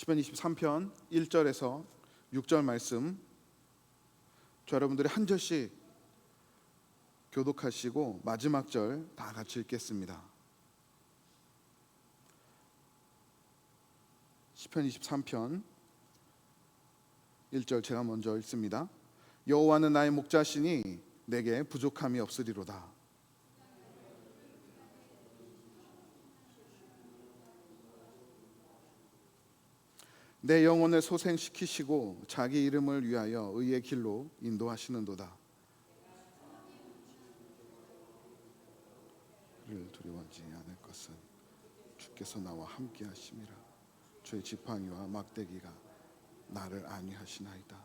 시편 23편 1절에서 6절 말씀, 저 여러분들이 한 절씩 교독하시고 마지막 절 다 같이 읽겠습니다. 시편 23편 1절 제가 먼저 읽습니다. 여호와는 나의 목자시니 내게 부족함이 없으리로다. 내 영혼을 소생시키시고 자기 이름을 위하여 의의 길로 인도하시는도다. 를 두려워하지 않을 것은 주께서 나와 함께 하심이라. 주의 지팡이와 막대기가 나를 안위하시나이다.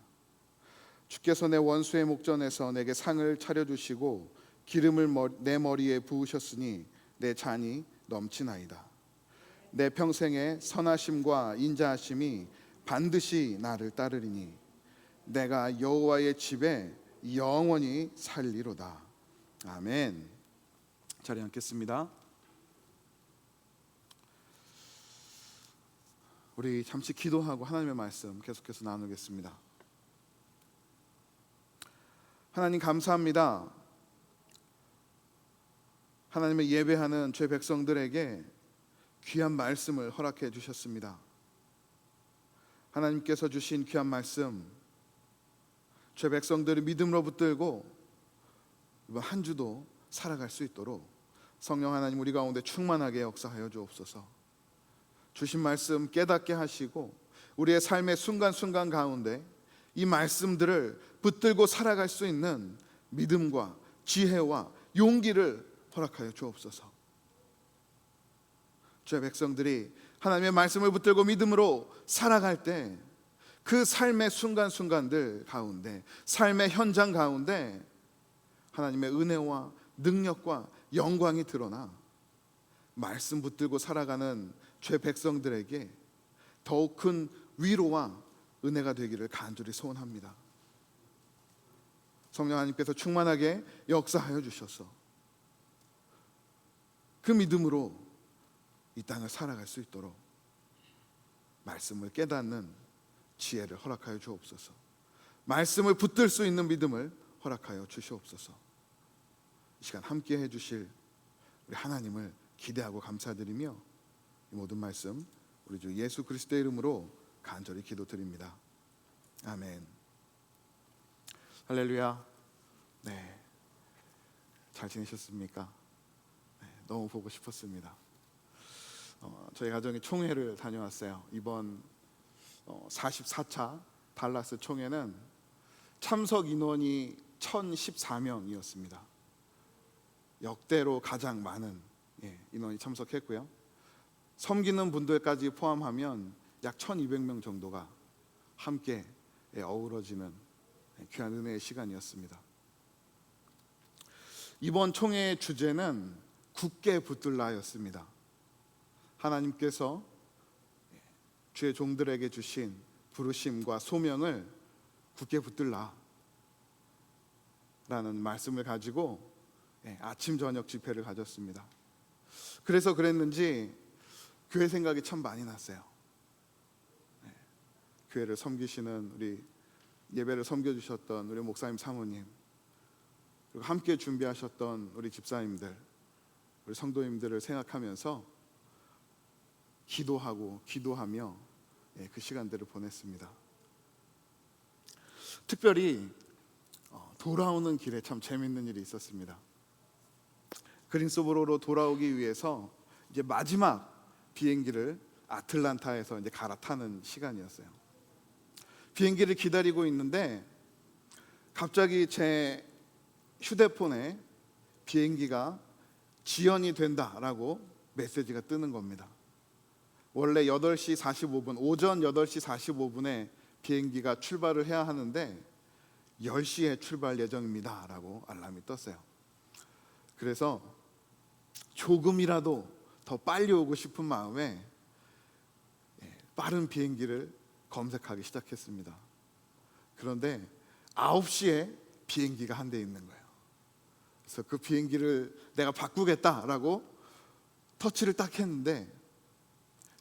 주께서 내 원수의 목전에서 내게 상을 차려주시고 기름을 내 머리에 부으셨으니 내 잔이 넘치나이다. 내 평생의 선하심과 인자하심이 반드시 나를 따르리니 내가 여호와의 집에 영원히 살리로다. 아멘. 자리에 앉겠습니다. 우리 잠시 기도하고 하나님의 말씀 계속해서 나누겠습니다. 하나님 감사합니다. 하나님의 예배하는 죄 백성들에게 귀한 말씀을 허락해 주셨습니다. 하나님께서 주신 귀한 말씀, 죄 백성들이 믿음으로 붙들고 이번 한 주도 살아갈 수 있도록 성령 하나님 우리 가운데 충만하게 역사하여 주옵소서. 주신 말씀 깨닫게 하시고 우리의 삶의 순간순간 가운데 이 말씀들을 붙들고 살아갈 수 있는 믿음과 지혜와 용기를 허락하여 주옵소서. 주의 백성들이 하나님의 말씀을 붙들고 믿음으로 살아갈 때 그 삶의 순간순간들 가운데, 삶의 현장 가운데 하나님의 은혜와 능력과 영광이 드러나 말씀 붙들고 살아가는 죄 백성들에게 더욱 큰 위로와 은혜가 되기를 간절히 소원합니다. 성령 하나님께서 충만하게 역사하여 주셔서 그 믿음으로 이 땅을 살아갈 수 있도록 말씀을 깨닫는 지혜를 허락하여 주옵소서. 말씀을 붙들 수 있는 믿음을 허락하여 주시옵소서. 이 시간 함께 해주실 우리 하나님을 기대하고 감사드리며 이 모든 말씀 우리 주 예수 그리스도의 이름으로 간절히 기도드립니다. 아멘. 할렐루야. 네, 잘 지내셨습니까? 네, 너무 보고 싶었습니다. 저희 가정이 총회를 다녀왔어요. 이번 44차 달라스 총회는 참석 인원이 1014명이었습니다. 역대로 가장 많은 인원이 참석했고요. 섬기는 분들까지 포함하면 약 1200명 정도가 함께 어우러지는 귀한 은혜의 시간이었습니다. 이번 총회의 주제는 굳게 붙들라였습니다. 하나님께서 주의 종들에게 주신 부르심과 소명을 굳게 붙들라 라는 말씀을 가지고 아침 저녁 집회를 가졌습니다. 그래서 그랬는지 교회 생각이 참 많이 났어요. 교회를 섬기시는 우리 예배를 섬겨주셨던 우리 목사님 사모님, 그리고 함께 준비하셨던 우리 집사님들, 우리 성도님들을 생각하면서 기도하며 그 시간들을 보냈습니다. 특별히 돌아오는 길에 참 재밌는 일이 있었습니다. 그린스보로로 돌아오기 위해서 이제 마지막 비행기를 아틀란타에서 이제 갈아타는 시간이었어요. 비행기를 기다리고 있는데 갑자기 제 휴대폰에 비행기가 지연이 된다라고 메시지가 뜨는 겁니다. 원래 8시 45분, 오전 8시 45분에 비행기가 출발을 해야 하는데 10시에 출발 예정입니다 라고 알람이 떴어요. 그래서 조금이라도 더 빨리 오고 싶은 마음에 빠른 비행기를 검색하기 시작했습니다. 그런데 9시에 비행기가 한 대 있는 거예요. 그래서 그 비행기를 내가 바꾸겠다라고 터치를 딱 했는데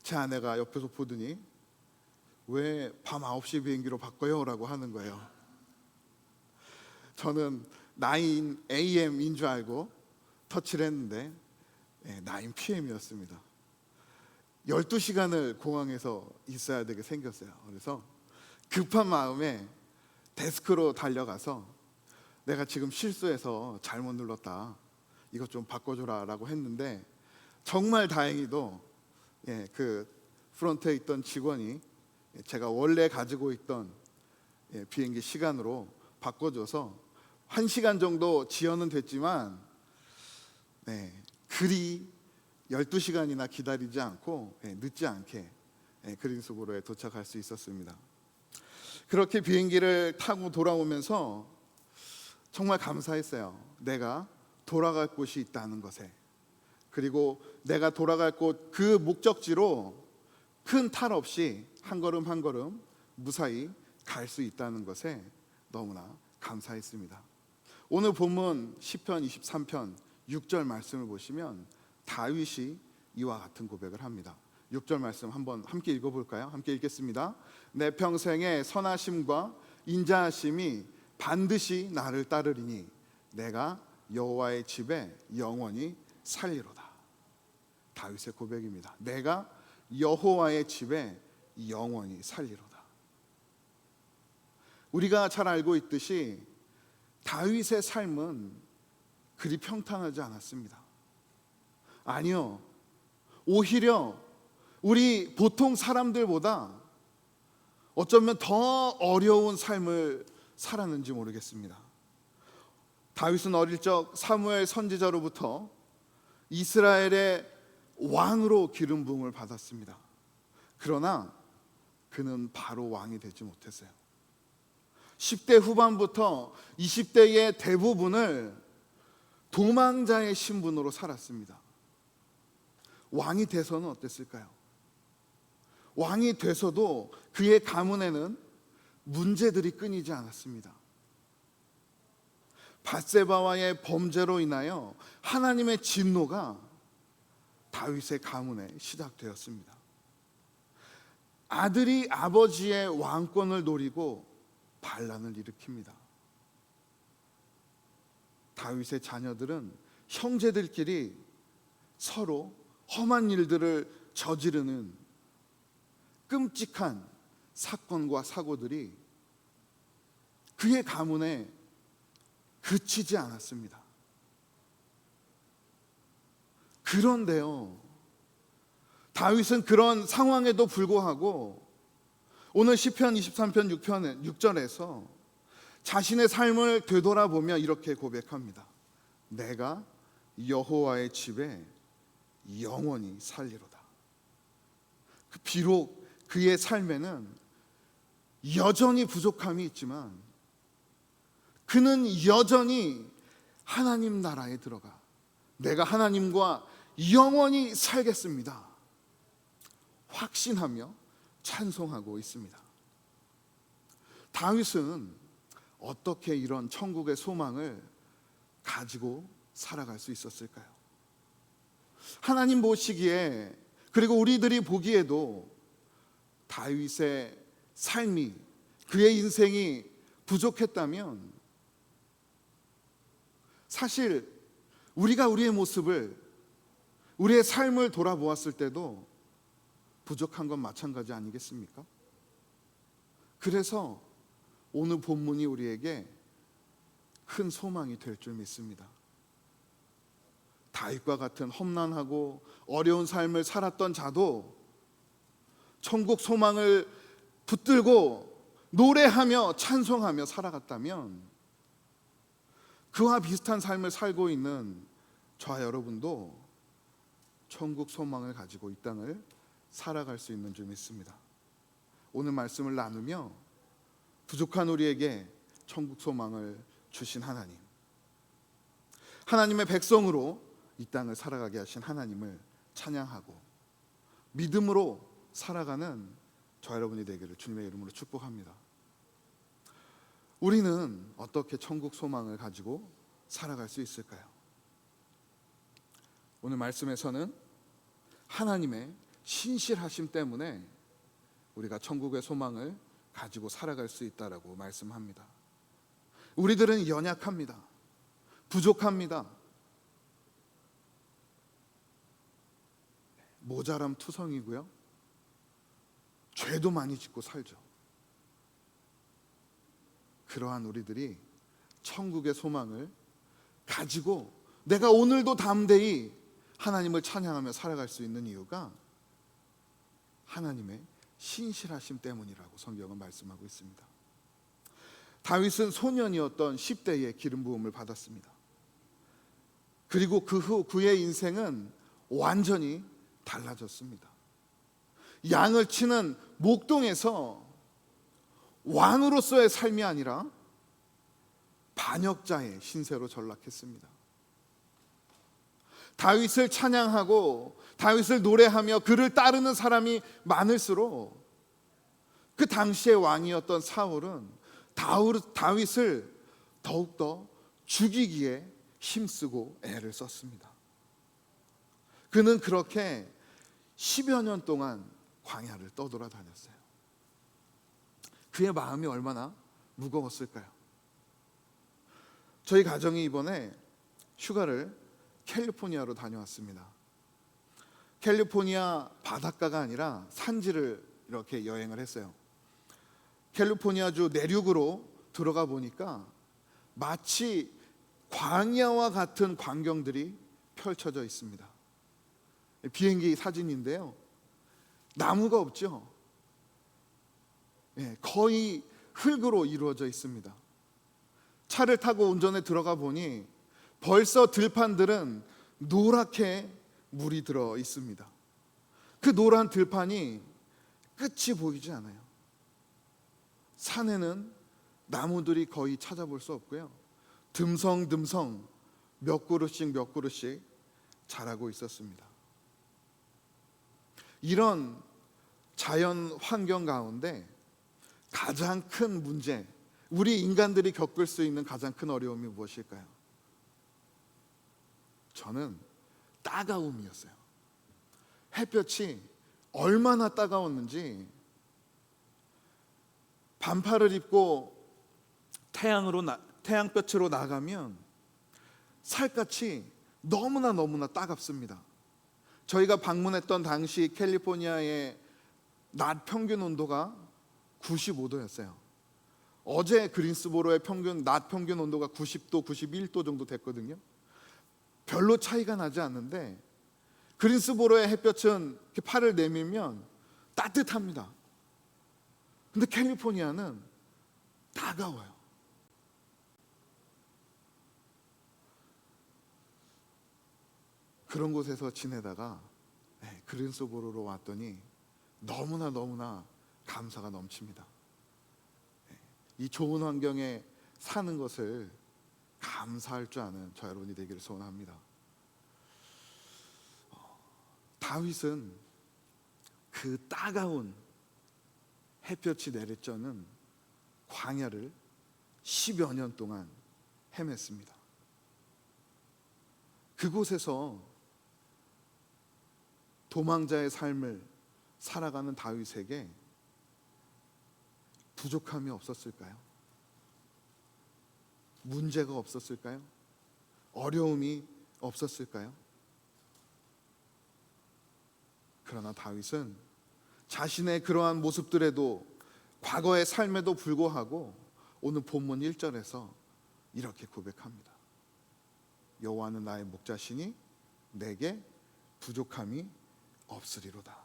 제 아내가 옆에서 보더니 왜 밤 9시 비행기로 바꿔요? 라고 하는 거예요. 저는 9am인 줄 알고 터치를 했는데 9pm이었습니다. 12시간을 공항에서 있어야 되게 생겼어요. 그래서 급한 마음에 데스크로 달려가서 내가 지금 실수해서 잘못 눌렀다, 이것 좀 바꿔줘라 라고 했는데, 정말 다행히도 그 프론트에 있던 직원이 제가 원래 가지고 있던 비행기 시간으로 바꿔줘서 1시간 정도 지연은 됐지만 그리 12시간이나 기다리지 않고 늦지 않게 그린스보로에 도착할 수 있었습니다. 그렇게 비행기를 타고 돌아오면서 정말 감사했어요. 내가 돌아갈 곳이 있다는 것에, 그리고 내가 돌아갈 곳 그 목적지로 큰 탈 없이 한 걸음 한 걸음 무사히 갈 수 있다는 것에 너무나 감사했습니다. 오늘 본문 시편 23편 6절 말씀을 보시면 다윗이 이와 같은 고백을 합니다. 6절 말씀 한번 함께 읽어볼까요? 함께 읽겠습니다. 내 평생의 선하심과 인자하심이 반드시 나를 따르리니 내가 여호와의 집에 영원히 살리로다. 다윗의 고백입니다. 내가 여호와의 집에 영원히 살리로다. 우리가 잘 알고 있듯이 다윗의 삶은 그리 평탄하지 않았습니다. 아니요, 오히려 우리 보통 사람들보다 어쩌면 더 어려운 삶을 살았는지 모르겠습니다. 다윗은 어릴 적 사무엘 선지자로부터 이스라엘의 왕으로 기름 부음을 받았습니다. 그러나 그는 바로 왕이 되지 못했어요. 10대 후반부터 20대의 대부분을 도망자의 신분으로 살았습니다. 왕이 돼서는 어땠을까요? 왕이 돼서도 그의 가문에는 문제들이 끊이지 않았습니다. 밧세바와의 범죄로 인하여 하나님의 진노가 다윗의 가문에 시작되었습니다. 아들이 아버지의 왕권을 노리고 반란을 일으킵니다. 다윗의 자녀들은 형제들끼리 서로 험한 일들을 저지르는 끔찍한 사건과 사고들이 그의 가문에 그치지 않았습니다. 그런데요, 다윗은 그런 상황에도 불구하고 오늘 시편 23편 6절에서 자신의 삶을 되돌아보며 이렇게 고백합니다. 내가 여호와의 집에 영원히 살리로다. 비록 그의 삶에는 여전히 부족함이 있지만 그는 여전히 하나님 나라에 들어가 내가 하나님과 영원히 살겠습니다 확신하며 찬송하고 있습니다. 다윗은 어떻게 이런 천국의 소망을 가지고 살아갈 수 있었을까요? 하나님 보시기에, 그리고 우리들이 보기에도 다윗의 삶이, 그의 인생이 부족했다면 사실 우리가 우리의 모습을, 우리의 삶을 돌아보았을 때도 부족한 건 마찬가지 아니겠습니까? 그래서 오늘 본문이 우리에게 큰 소망이 될 줄 믿습니다. 다윗과 같은 험난하고 어려운 삶을 살았던 자도 천국 소망을 붙들고 노래하며 찬송하며 살아갔다면 그와 비슷한 삶을 살고 있는 저와 여러분도 천국 소망을 가지고 이 땅을 살아갈 수 있는 줄 믿습니다. 오늘 말씀을 나누며 부족한 우리에게 천국 소망을 주신 하나님, 하나님의 백성으로 이 땅을 살아가게 하신 하나님을 찬양하고 믿음으로 살아가는 저 여러분이 되기를 주님의 이름으로 축복합니다. 우리는 어떻게 천국 소망을 가지고 살아갈 수 있을까요? 오늘 말씀에서는 하나님의 신실하심 때문에 우리가 천국의 소망을 가지고 살아갈 수 있다라고 말씀합니다. 우리들은 연약합니다. 부족합니다. 모자람 투성이고요. 죄도 많이 짓고 살죠. 그러한 우리들이 천국의 소망을 가지고 내가 오늘도 담대히 하나님을 찬양하며 살아갈 수 있는 이유가 하나님의 신실하심 때문이라고 성경은 말씀하고 있습니다. 다윗은 소년이었던 10대에 기름 부음을 받았습니다. 그리고 그 후 그의 인생은 완전히 달라졌습니다. 양을 치는 목동에서 왕으로서의 삶이 아니라 반역자의 신세로 전락했습니다. 다윗을 찬양하고 다윗을 노래하며 그를 따르는 사람이 많을수록 그 당시의 왕이었던 사울은 다윗을 더욱더 죽이기에 힘쓰고 애를 썼습니다. 그는 그렇게 10여 년 동안 광야를 떠돌아다녔어요. 그의 마음이 얼마나 무거웠을까요? 저희 가정이 이번에 휴가를 캘리포니아로 다녀왔습니다. 캘리포니아 바닷가가 아니라 산지를 이렇게 여행을 했어요. 캘리포니아주 내륙으로 들어가 보니까 마치 광야와 같은 광경들이 펼쳐져 있습니다. 비행기 사진인데요. 나무가 없죠. 거의 흙으로 이루어져 있습니다. 차를 타고 운전에 들어가 보니 벌써 들판들은 노랗게 물이 들어 있습니다. 그 노란 들판이 끝이 보이지 않아요. 산에는 나무들이 거의 찾아볼 수 없고요. 듬성듬성 몇 그루씩 자라고 있었습니다. 이런 자연 환경 가운데 가장 큰 문제, 우리 인간들이 겪을 수 있는 가장 큰 어려움이 무엇일까요? 저는 따가움이었어요. 햇볕이 얼마나 따가웠는지 반팔을 입고 태양볕으로 나가면 살갗이 너무나 따갑습니다. 저희가 방문했던 당시 캘리포니아의 낮 평균 온도가 95도였어요. 어제 그린스보로의 낮 평균 온도가 90도, 91도 정도 됐거든요. 별로 차이가 나지 않는데 그린스보로의 햇볕은 이렇게 팔을 내밀면 따뜻합니다. 근데 캘리포니아는 따가워요. 그런 곳에서 지내다가 그린스보로로 왔더니 너무나 감사가 넘칩니다. 이 좋은 환경에 사는 것을 감사할 줄 아는 저 여러분이 되기를 소원합니다. 다윗은 그 따가운 햇볕이 내리쬐는 광야를 10여 년 동안 헤맸습니다. 그곳에서 도망자의 삶을 살아가는 다윗에게 부족함이 없었을까요? 문제가 없었을까요? 어려움이 없었을까요? 그러나 다윗은 자신의 그러한 모습들에도 과거의 삶에도 불구하고 오늘 본문 1절에서 이렇게 고백합니다. 여호와는 나의 목자시니 내게 부족함이 없으리로다.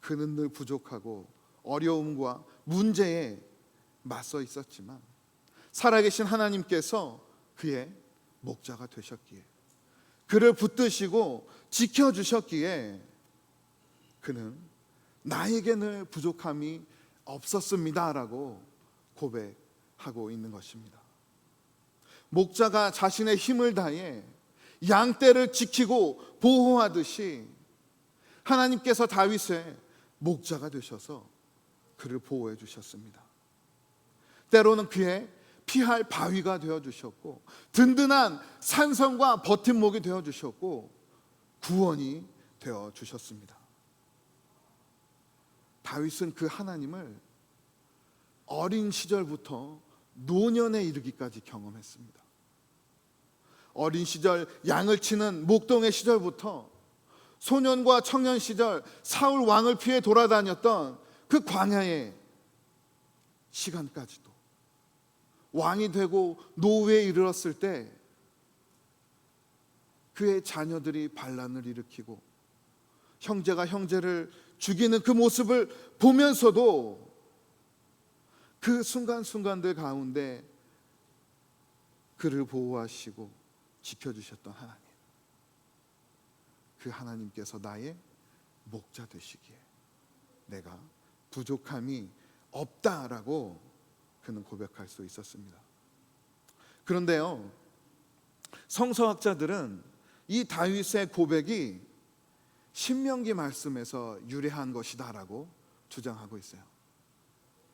그는 늘 부족하고 어려움과 문제에 맞서 있었지만 살아계신 하나님께서 그의 목자가 되셨기에, 그를 붙드시고 지켜주셨기에 그는 나에게 늘 부족함이 없었습니다라고 고백하고 있는 것입니다. 목자가 자신의 힘을 다해 양떼를 지키고 보호하듯이 하나님께서 다윗의 목자가 되셔서 그를 보호해 주셨습니다. 때로는 그의 피할 바위가 되어주셨고 든든한 산성과 버팀목이 되어주셨고 구원이 되어주셨습니다. 다윗은 그 하나님을 어린 시절부터 노년에 이르기까지 경험했습니다. 어린 시절 양을 치는 목동의 시절부터 소년과 청년 시절 사울 왕을 피해 돌아다녔던 그 광야의 시간까지도, 왕이 되고 노후에 이르렀을 때 그의 자녀들이 반란을 일으키고 형제가 형제를 죽이는 그 모습을 보면서도 그 순간순간들 가운데 그를 보호하시고 지켜주셨던 하나님, 그 하나님께서 나의 목자 되시기에 내가 부족함이 없다라고 그는 고백할 수 있었습니다. 그런데요, 성서학자들은 이 다윗의 고백이 신명기 말씀에서 유래한 것이다라고 주장하고 있어요.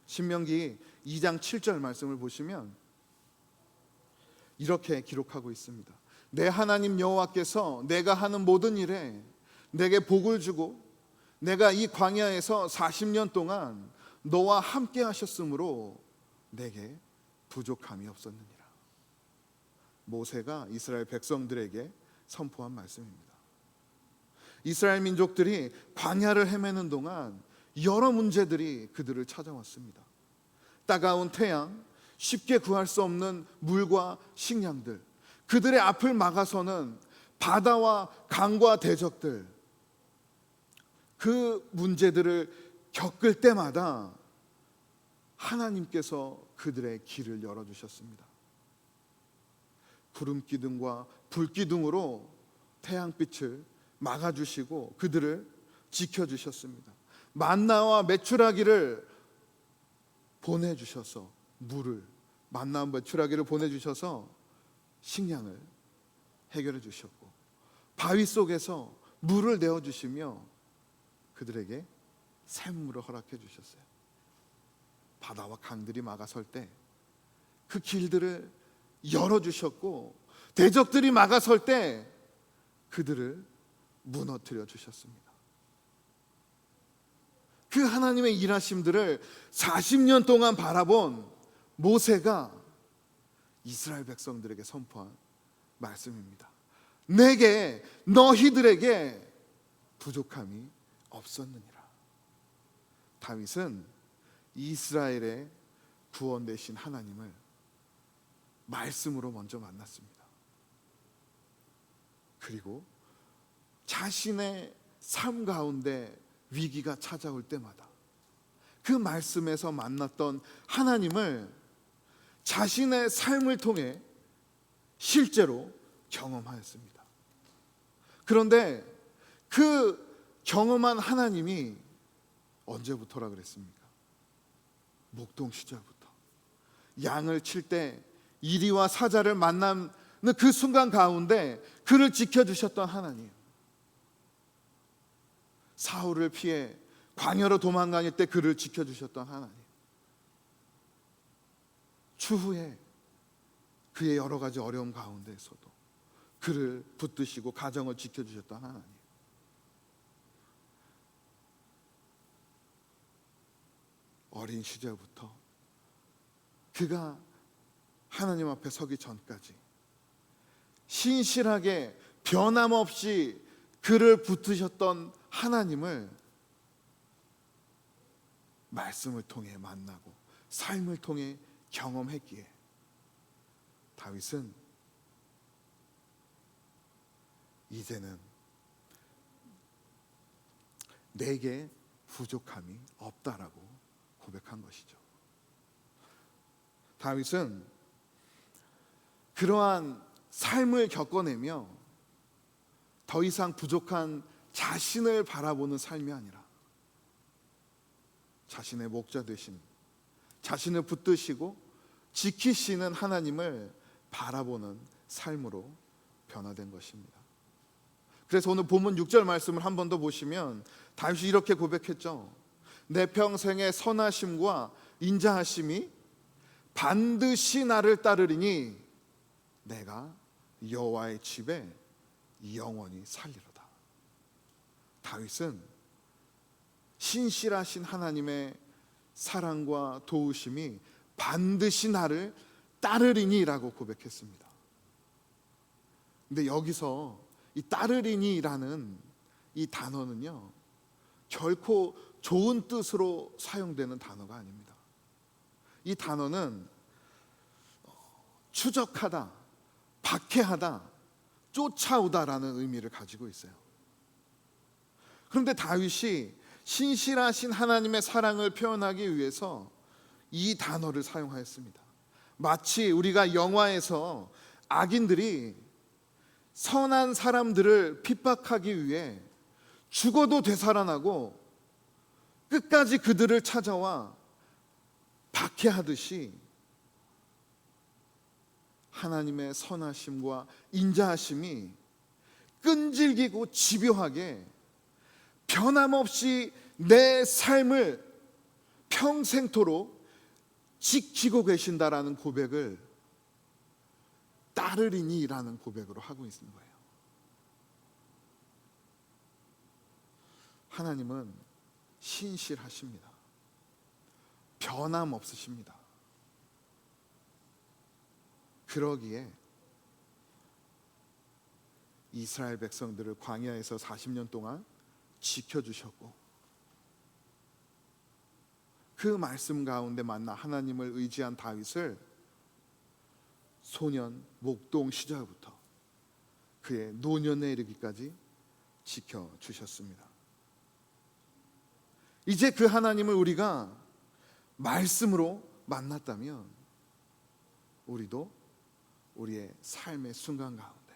신명기 2장 7절 말씀을 보시면 이렇게 기록하고 있습니다. 내 하나님 여호와께서 내가 하는 모든 일에 내게 복을 주고 내가 이 광야에서 40년 동안 너와 함께 하셨으므로 내게 부족함이 없었느니라. 모세가 이스라엘 백성들에게 선포한 말씀입니다. 이스라엘 민족들이 광야를 헤매는 동안 여러 문제들이 그들을 찾아왔습니다. 따가운 태양, 쉽게 구할 수 없는 물과 식량들, 그들의 앞을 막아서는 바다와 강과 대적들, 그 문제들을 겪을 때마다 하나님께서 그들의 길을 열어주셨습니다. 구름기둥과 불기둥으로 태양빛을 막아주시고 그들을 지켜주셨습니다. 만나와 메추라기를 보내주셔서 물을, 만나와 메추라기를 보내주셔서 식량을 해결해 주셨고, 바위 속에서 물을 내어주시며 그들에게 샘물을 허락해 주셨어요. 바다와 강들이 막아설 때 그 길들을 열어주셨고, 대적들이 막아설 때 그들을 무너뜨려 주셨습니다. 그 하나님의 일하심들을 40년 동안 바라본 모세가 이스라엘 백성들에게 선포한 말씀입니다. 내게 너희들에게 부족함이 없었느니라. 다윗은 이스라엘의 구원 되신 하나님을 말씀으로 먼저 만났습니다. 그리고 자신의 삶 가운데 위기가 찾아올 때마다 그 말씀에서 만났던 하나님을 자신의 삶을 통해 실제로 경험하였습니다. 그런데 그 경험한 하나님이 언제부터라 그랬습니까? 목동 시절부터. 양을 칠 때 이리와 사자를 만나는 그 순간 가운데 그를 지켜주셨던 하나님, 사울을 피해 광야로 도망다닐 때 그를 지켜주셨던 하나님, 추후에 그의 여러 가지 어려움 가운데에서도 그를 붙드시고 가정을 지켜주셨던 하나님, 어린 시절부터 그가 하나님 앞에 서기 전까지 신실하게 변함없이 그를 붙드셨던 하나님을 말씀을 통해 만나고 삶을 통해 경험했기에 다윗은 이제는 내게 부족함이 없다라고 고백한 것이죠. 다윗은 그러한 삶을 겪어내며 더 이상 부족한 자신을 바라보는 삶이 아니라 자신의 목자 되신, 자신을 붙드시고 지키시는 하나님을 바라보는 삶으로 변화된 것입니다. 그래서 오늘 본문 6절 말씀을 한 번 더 보시면 다윗이 이렇게 고백했죠. 내 평생의 선하심과 인자하심이 반드시 나를 따르리니 내가 여호와의 집에 영원히 살리로다. 다윗은 신실하신 하나님의 사랑과 도우심이 반드시 나를 따르리니라고 고백했습니다. 근데 여기서 이 따르리니라는 이 단어는요, 결코 좋은 뜻으로 사용되는 단어가 아닙니다. 이 단어는 추적하다, 박해하다, 쫓아오다라는 의미를 가지고 있어요. 그런데 다윗이 신실하신 하나님의 사랑을 표현하기 위해서 이 단어를 사용하였습니다. 마치 우리가 영화에서 악인들이 선한 사람들을 핍박하기 위해 죽어도 되살아나고 끝까지 그들을 찾아와 박해하듯이 하나님의 선하심과 인자하심이 끈질기고 집요하게 변함없이 내 삶을 평생토록 지키고 계신다라는 고백을 따르리니라는 고백으로 하고 있는 거예요. 하나님은 신실하십니다. 변함없으십니다. 그러기에 이스라엘 백성들을 광야에서 40년 동안 지켜주셨고, 그 말씀 가운데 만나 하나님을 의지한 다윗을 소년 목동 시절부터 그의 노년에 이르기까지 지켜주셨습니다. 이제 그 하나님을 우리가 말씀으로 만났다면 우리도 우리의 삶의 순간 가운데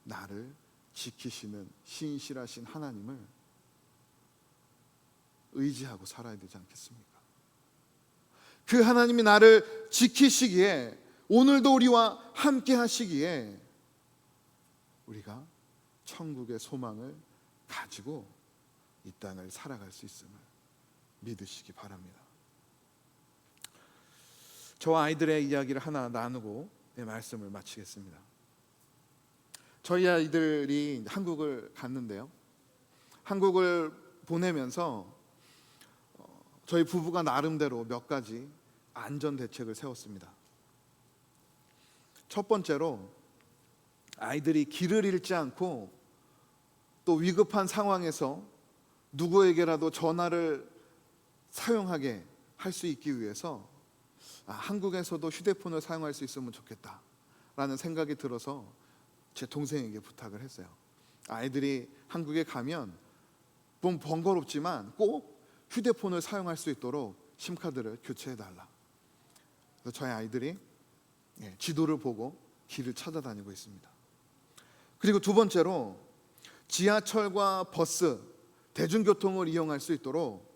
나를 지키시는 신실하신 하나님을 의지하고 살아야 되지 않겠습니까? 그 하나님이 나를 지키시기에, 오늘도 우리와 함께 하시기에 우리가 천국의 소망을 가지고 이 땅을 살아갈 수 있음을 믿으시기 바랍니다. 저와 아이들의 이야기를 하나 나누고 내 말씀을 마치겠습니다. 저희 아이들이 한국을 갔는데요, 한국을 보내면서 저희 부부가 나름대로 몇 가지 안전 대책을 세웠습니다. 첫 번째로, 아이들이 길을 잃지 않고 또 위급한 상황에서 누구에게라도 전화를 사용하게 할 수 있기 위해서 한국에서도 휴대폰을 사용할 수 있으면 좋겠다라는 생각이 들어서 제 동생에게 부탁을 했어요. 아이들이 한국에 가면 좀 번거롭지만 꼭 휴대폰을 사용할 수 있도록 심카드를 교체해달라. 그래서 저희 아이들이 지도를 보고 길을 찾아다니고 있습니다. 그리고 두 번째로, 지하철과 버스, 대중교통을 이용할 수 있도록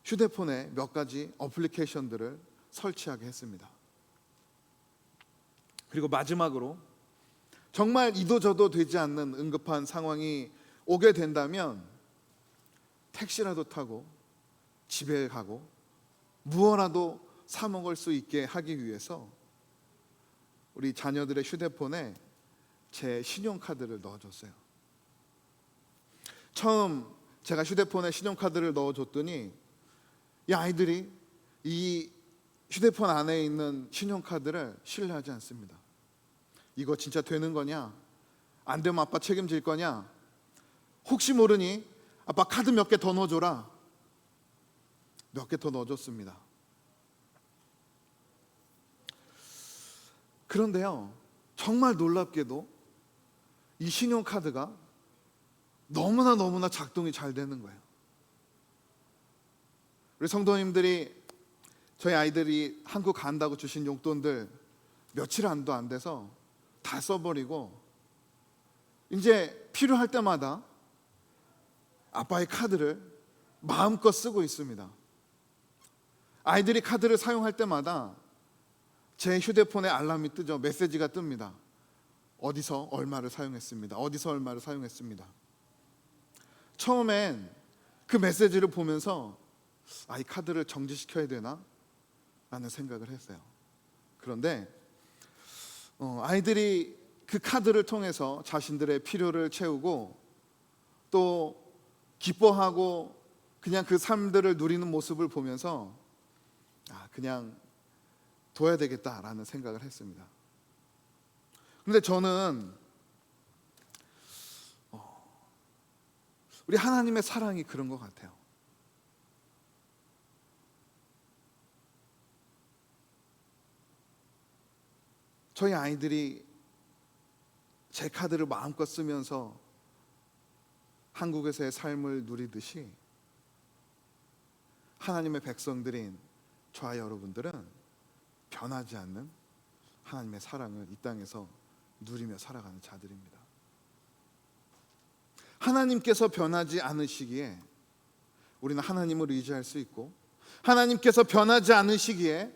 휴대폰에 몇 가지 어플리케이션들을 설치하게 했습니다. 그리고 마지막으로, 정말 이도저도 되지 않는 응급한 상황이 오게 된다면 택시라도 타고 집에 가고 무엇라도 사 먹을 수 있게 하기 위해서 우리 자녀들의 휴대폰에 제 신용카드를 넣어줬어요. 처음 제가 휴대폰에 신용카드를 넣어줬더니 이 아이들이 이 휴대폰 안에 있는 신용카드를 신뢰하지 않습니다. 이거 진짜 되는 거냐? 안 되면 아빠 책임질 거냐? 혹시 모르니 아빠 카드 몇 개 더 넣어줘라. 몇 개 더 넣어줬습니다. 그런데요, 정말 놀랍게도 이 신용카드가 너무나 작동이 잘 되는 거예요. 우리 성도님들이 저희 아이들이 한국 간다고 주신 용돈들 며칠 안도 안 돼서 다 써버리고 이제 필요할 때마다 아빠의 카드를 마음껏 쓰고 있습니다. 아이들이 카드를 사용할 때마다 제 휴대폰에 알람이 뜨죠. 메시지가 뜹니다. 어디서 얼마를 사용했습니다. 어디서 얼마를 사용했습니다. 처음엔 그 메시지를 보면서 이 카드를 정지시켜야 되나? 라는 생각을 했어요. 그런데 아이들이 그 카드를 통해서 자신들의 필요를 채우고 또 기뻐하고 그냥 그 삶들을 누리는 모습을 보면서 그냥 둬야 되겠다라는 생각을 했습니다. 그런데 저는 우리 하나님의 사랑이 그런 것 같아요. 저희 아이들이 제 카드를 마음껏 쓰면서 한국에서의 삶을 누리듯이 하나님의 백성들인 저와 여러분들은 변하지 않는 하나님의 사랑을 이 땅에서 누리며 살아가는 자들입니다. 하나님께서 변하지 않으시기에 우리는 하나님을 의지할 수 있고, 하나님께서 변하지 않으시기에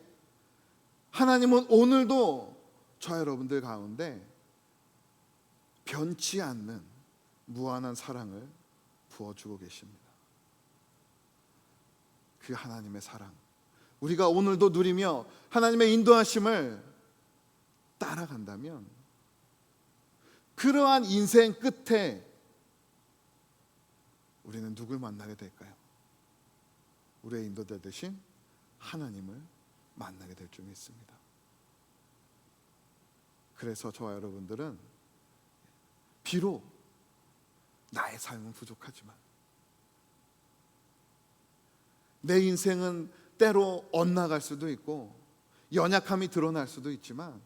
하나님은 오늘도 저와 여러분들 가운데 변치 않는 무한한 사랑을 부어주고 계십니다. 그 하나님의 사랑, 우리가 오늘도 누리며 하나님의 인도하심을 따라간다면 그러한 인생 끝에 우리는 누굴 만나게 될까요? 우리의 인도자 되신 하나님을 만나게 될 줄 믿습니다. 그래서 저와 여러분들은 비록 나의 삶은 부족하지만, 내 인생은 때로 엇나갈 수도 있고 연약함이 드러날 수도 있지만,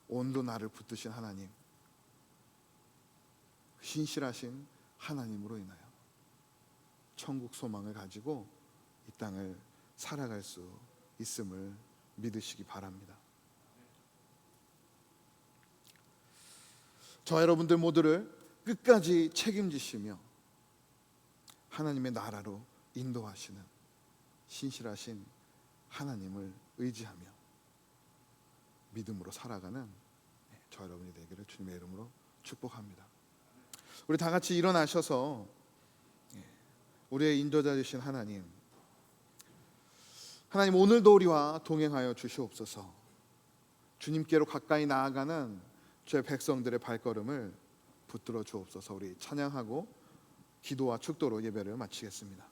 온도 나를 붙드신 하나님, 신실하신 하나님으로 인하여 천국 소망을 가지고 이 땅을 살아갈 수 있음을 믿으시기 바랍니다. 저 여러분들 모두를 끝까지 책임지시며 하나님의 나라로 인도하시는 신실하신 하나님을 의지하며 믿음으로 살아가는 저 여러분이 되기를 주님의 이름으로 축복합니다. 우리 다 같이 일어나셔서 우리의 인도자 되신 하나님 오늘도 우리와 동행하여 주시옵소서. 주님께로 가까이 나아가는 저의 백성들의 발걸음을 붙들어 주옵소서. 우리 찬양하고 기도와 축도로 예배를 마치겠습니다.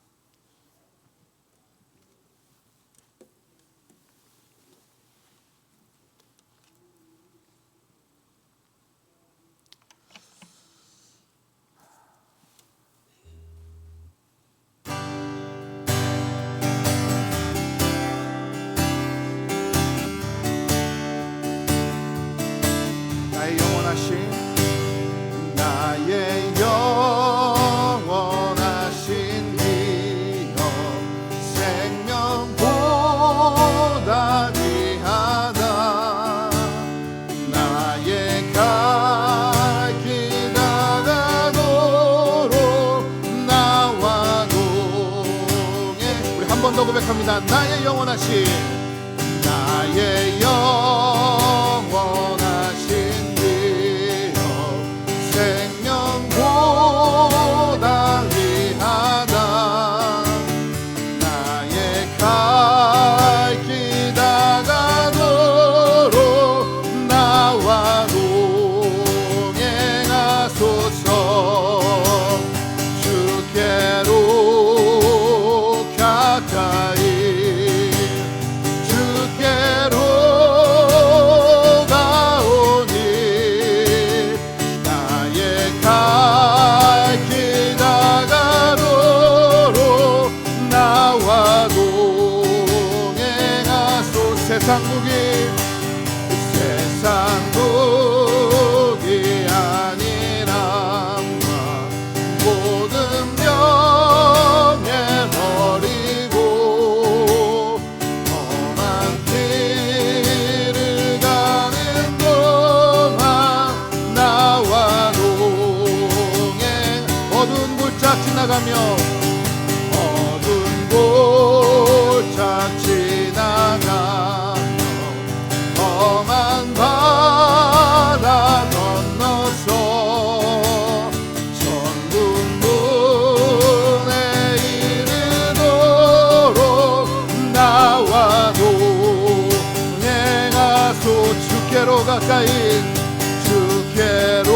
나의 영원하신 이여, 생명보다 귀하다. 나의 갈 길 다가도록 나와 동행. 우리 한 번 더 고백합니다. 나의 영원하신, 나의 영원하신 생명보다 귀하다. 나의 갈 길 다가도록 나와 동행하소서. 주께로 가까이, 주께로 가오니 나의 갈 길 다가도록 나와 동행하소서. 세상 복이 아니라 모든 명예 버리고 험한 길을 가는 동안 나와 동행. 어두운 골짝 지나가며, 어두운 골짝 지나가며 험한 바다 건너서 천국문에 이르도록 나와 동행하소. 주께로 가까이, 주께로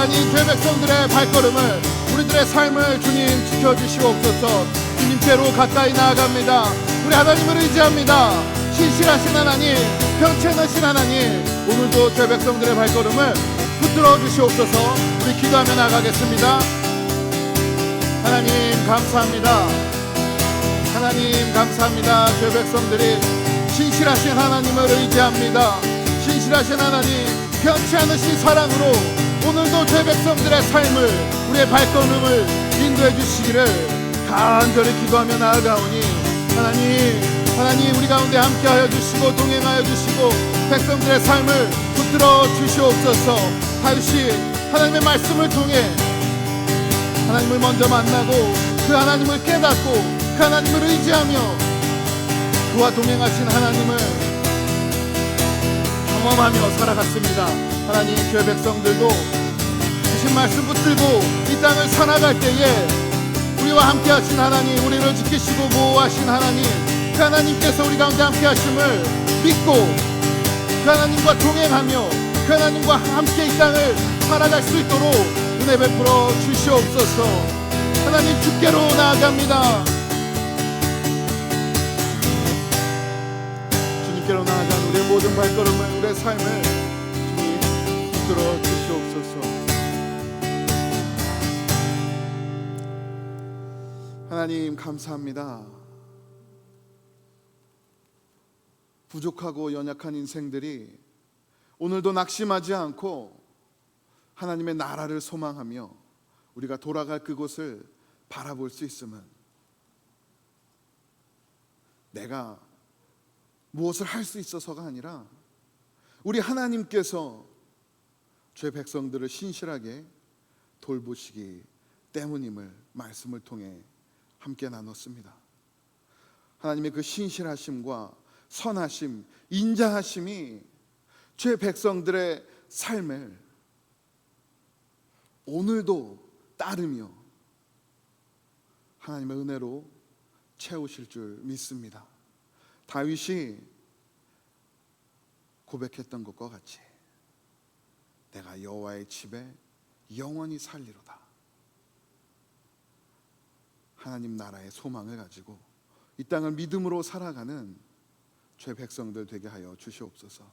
하나님, 죄 백성들의 발걸음을, 우리들의 삶을 주님 지켜주시옵소서. 주님께로 가까이 나아갑니다. 우리 하나님을 의지합니다. 신실하신 하나님, 편치 않으신 하나님, 오늘도 죄 백성들의 발걸음을 붙들어 주시옵소서. 우리 기도하며 나가겠습니다. 하나님 감사합니다. 하나님 감사합니다. 죄 백성들이 신실하신 하나님을 의지합니다. 신실하신 하나님, 편치 않으신 사랑으로 오늘도 죄 백성들의 삶을, 우리의 발걸음을 인도해 주시기를 간절히 기도하며 나아가오니, 하나님 우리 가운데 함께하여 주시고 동행하여 주시고 백성들의 삶을 붙들어 주시옵소서. 다윗이 하나님의 말씀을 통해 하나님을 먼저 만나고 그 하나님을 깨닫고 그 하나님을 의지하며 그와 동행하신 하나님을 경험하며 살아갔습니다. 하나님, 죄 백성들도 주신 말씀 붙들고 이 땅을 살아갈 때에 우리와 함께 하신 하나님, 우리를 지키시고 보호하신 하나님, 그 하나님께서 우리 가운데 함께 하심을 믿고 그 하나님과 동행하며 그 하나님과 함께 이 땅을 살아갈 수 있도록 은혜 베풀어 주시옵소서. 하나님, 주께로 나아갑니다. 주님께로 나아간 우리의 모든 발걸음을, 우리의 삶을 주님 붙들어 주시옵소서. 하나님 감사합니다. 부족하고 연약한 인생들이 오늘도 낙심하지 않고 하나님의 나라를 소망하며 우리가 돌아갈 그곳을 바라볼 수 있음은 내가 무엇을 할 수 있어서가 아니라 우리 하나님께서 죄 백성들을 신실하게 돌보시기 때문임을 말씀을 통해 함께 나눴습니다. 하나님의 그 신실하심과 선하심, 인자하심이 죄 백성들의 삶을 오늘도 따르며 하나님의 은혜로 채우실 줄 믿습니다. 다윗이 고백했던 것과 같이 내가 여호와의 집에 영원히 살리로다. 하나님 나라의 소망을 가지고 이 땅을 믿음으로 살아가는 죄 백성들 되게 하여 주시옵소서.